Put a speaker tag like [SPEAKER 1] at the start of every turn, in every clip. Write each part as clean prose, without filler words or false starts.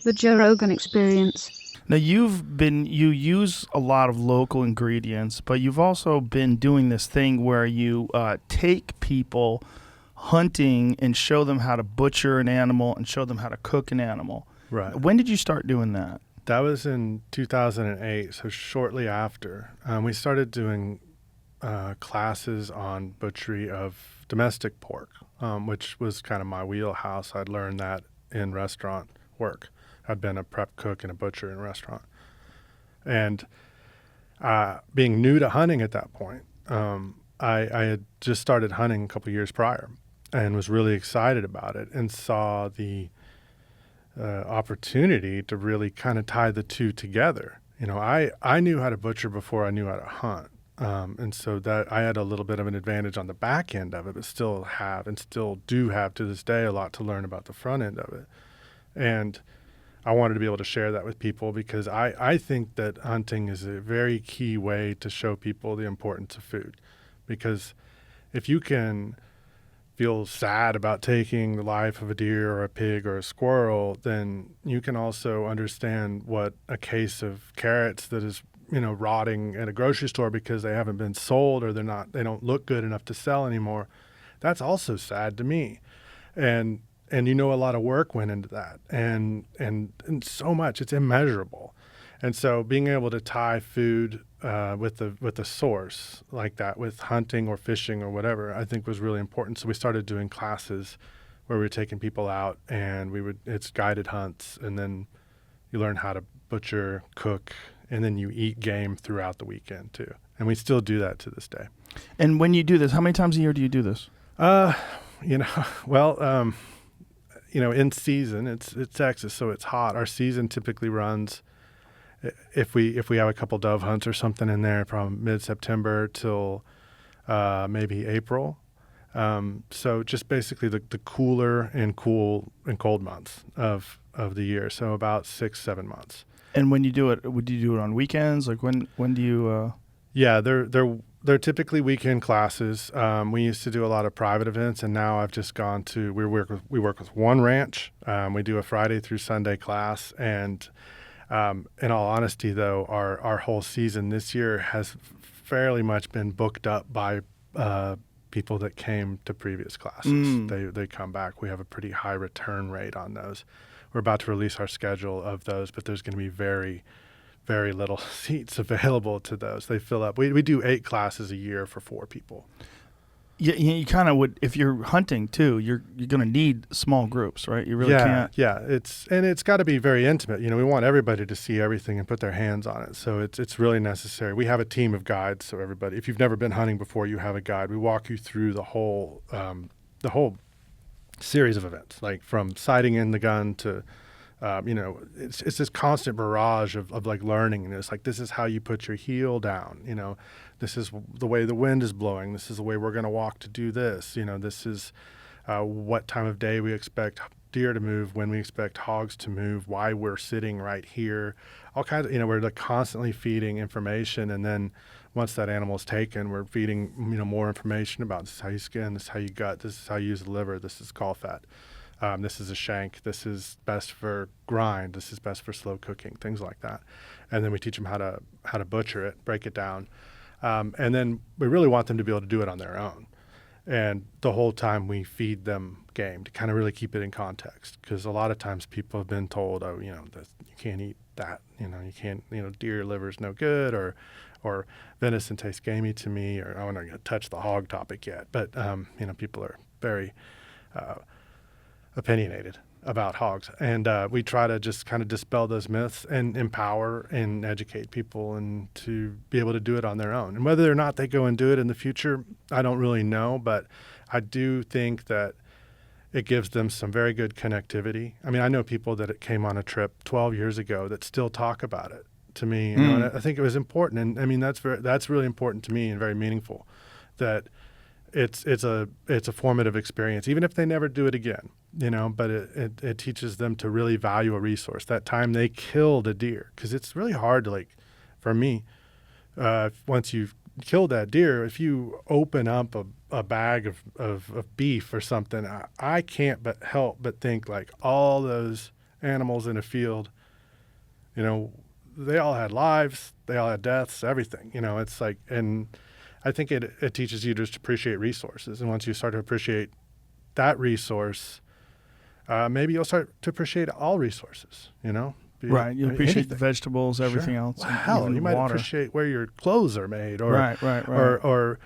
[SPEAKER 1] The Joe Rogan Experience.
[SPEAKER 2] Now you use a lot of local ingredients, but you've also been doing this thing where you take people hunting and show them how to butcher an animal and show them how to cook an animal.
[SPEAKER 3] Right.
[SPEAKER 2] When did you start doing that?
[SPEAKER 3] That was in 2008, so shortly after. We started doing classes on butchery of domestic pork, which was kind of my wheelhouse. I'd learned that in restaurant work. I'd been a prep cook and a butcher in a restaurant. And being new to hunting at that point, I had just started hunting a couple years prior and was really excited about it and saw the opportunity to really kind of tie the two together. You know, I knew how to butcher before I knew how to hunt. And so that I had a little bit of an advantage on the back end of it, but still have and still do have to this day a lot to learn about the front end of it. And I wanted to be able to share that with people because I think that hunting is a very key way to show people the importance of food. Because if you can feel sad about taking the life of a deer or a pig or a squirrel, then you can also understand what a case of carrots that is, you know, rotting at a grocery store because they haven't been sold or they don't look good enough to sell anymore. That's also sad to me. And you know, a lot of work went into that and so much, it's immeasurable. And so being able to tie food with the source like that, with hunting or fishing or whatever, I think was really important. So we started doing classes where we were taking people out and it's guided hunts, and then you learn how to butcher, cook, and then you eat game throughout the weekend too. And we still do that to this day.
[SPEAKER 2] And when you do this, how many times a year do you do this?
[SPEAKER 3] You know, well, you know, in season, it's Texas, so it's hot. Our season typically runs, if we have a couple dove hunts or something in there, from mid-September till maybe April. So just basically the cooler and cold months of the year. So about 6-7 months.
[SPEAKER 2] And when you do it, would you do it on weekends? Like when do you?
[SPEAKER 3] Yeah, they're typically weekend classes. We used to do a lot of private events, and now I've just gone to we work with one ranch. We do a Friday through Sunday class, and in all honesty, though, our whole season this year has fairly much been booked up by people that came to previous classes. They come back. We have a pretty high return rate on those. We're about to release our schedule of those, but there's going to be very, very little seats available to those. They fill up. We do 8 classes a year for 4 people.
[SPEAKER 2] Yeah, you kind of would, if you're hunting too, you're going to need small groups, right? You really can't.
[SPEAKER 3] Yeah, it's got to be very intimate. You know, we want everybody to see everything and put their hands on it. So it's really necessary. We have a team of guides, so everybody, if you've never been hunting before, you have a guide. We walk you through the whole series of events, like from sighting in the gun to you know, it's this constant barrage of like learning. And it's like, this is how you put your heel down. You know, this is the way the wind is blowing. This is the way we're going to walk to do this. You know, this is what time of day we expect deer to move, when we expect hogs to move, why we're sitting right here. All kinds of, you know, we're like constantly feeding information. And then once that animal is taken, we're feeding, you know, more information about this is how you skin, this is how you gut, this is how you use the liver, this is caul fat. This is a shank. This is best for grind. This is best for slow cooking, things like that. And then we teach them how to butcher it, break it down. And then we really want them to be able to do it on their own. And the whole time we feed them game to kind of really keep it in context. Because a lot of times people have been told, oh, you know, you can't eat that. You know, you can't, you know, deer liver's no good, or venison tastes gamey to me, or I don't want to touch the hog topic yet. But, you know, people are very opinionated about hogs, and we try to just kind of dispel those myths and empower and educate people and to be able to do it on their own. And whether or not they go and do it in the future, I don't really know, but I do think that it gives them some very good connectivity. I mean, I know people that came on a trip 12 years ago that still talk about it to me, you know, and I think it was important. And I mean, that's really important to me and very meaningful, that it's a formative experience, even if they never do it again, you know, but it teaches them to really value a resource, that time they killed a deer. Because it's really hard to, like, for me, once you've killed that deer, if you open up a bag of beef or something, I can't help but think, like, all those animals in a field, they all had lives, they all had deaths, everything. It's like, and I think it teaches you just to appreciate resources. And once you start to appreciate that resource, maybe you'll start to appreciate all resources,
[SPEAKER 2] Right. You appreciate
[SPEAKER 3] anything.
[SPEAKER 2] the vegetables, everything else.
[SPEAKER 3] Well,
[SPEAKER 2] and
[SPEAKER 3] hell,
[SPEAKER 2] even
[SPEAKER 3] you
[SPEAKER 2] the
[SPEAKER 3] might
[SPEAKER 2] water.
[SPEAKER 3] appreciate where your clothes are made, or
[SPEAKER 2] Right.
[SPEAKER 3] or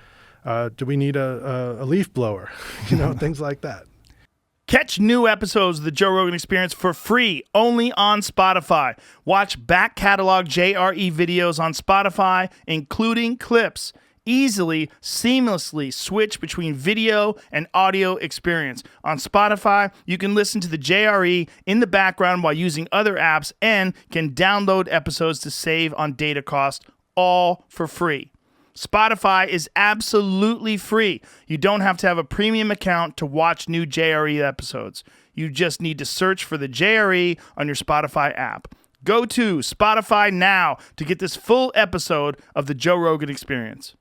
[SPEAKER 3] do we need a leaf blower? Things like that.
[SPEAKER 2] Catch new episodes of the Joe Rogan Experience for free only on Spotify. Watch back catalog JRE videos on Spotify, including clips. Easily, seamlessly switch between video and audio experience. On Spotify, you can listen to the JRE in the background while using other apps and can download episodes to save on data cost, all for free. Spotify is absolutely free. You don't have to have a premium account to watch new JRE episodes. You just need to search for the JRE on your Spotify app. Go to Spotify now to get this full episode of the Joe Rogan Experience.